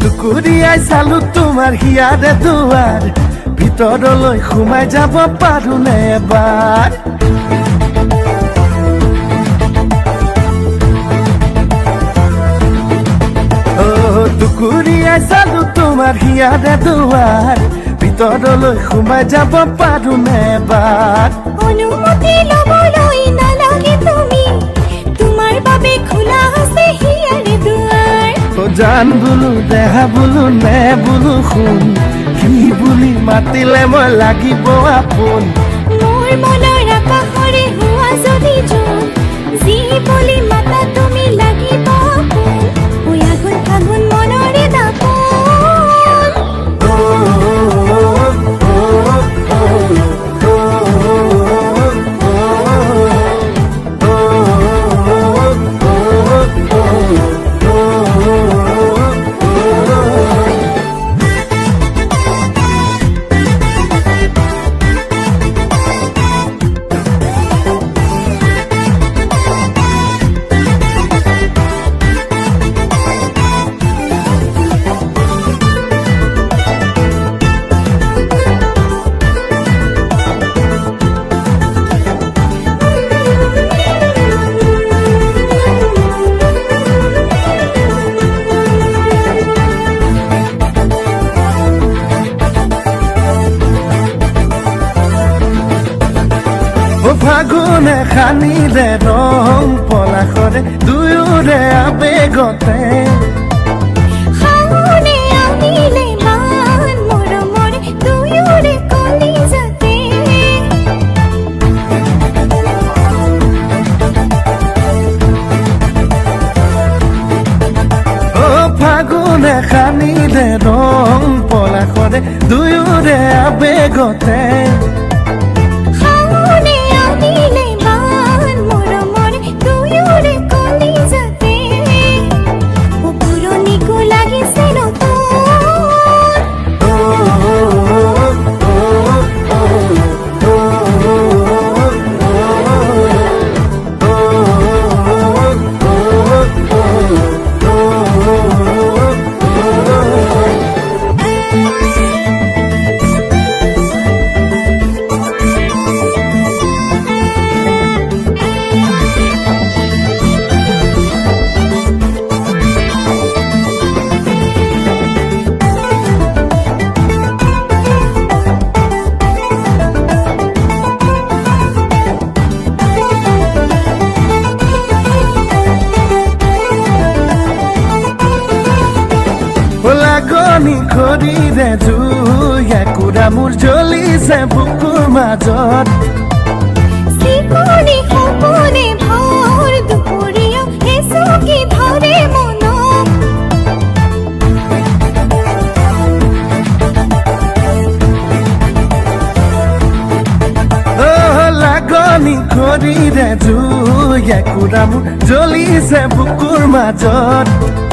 টুকুৰিয়াই চালো তোমাৰ হিয়াৰে দুৱাৰ ভিতৰলৈ সোমাই যাব পাৰোনে এবাৰ টুকুৰিয়াই চালো তোমাৰ হিয়াৰে দুৱাৰ ভিতৰলৈ সোমাই যাব পাৰোনে এবাৰ অনুমতি ল'বলৈ নালাগে তুমি তোমাৰ বাবে খোলা আছে হিয়াৰে দুৱাৰ জান বোলো দেহা বোলো নে বোলো শুন কি বুলি মাতিলে মই লাগিব আপোন মোৰ মনৰ আকাশৰে হোৱা যদি জোন যি বুলি মাতা তুমি লাগিব আপোন আগুন ফাগুন মনৰে দাপোন ফাগুনে খানিলে ৰং পলাশৰে দুয়োৰে আবেগতে শাওনে আনিলে মান মৰমৰে দুয়োৰে কলিজাতে ফাগুনে খানিলে ৰং পলাশৰে দুয়োৰে আবেগতে লাগনি খৰিৰে জুই একুৰা মোৰ জ্বলিছে বুকুৰ মাজত চিকুনি সপোনে ভৰ দুপৰীয়া হেঁচকি ধৰে মনক লাগনি খৰিৰে জুই একুৰা মোৰ জ্বলিছে বুকুৰ মাজত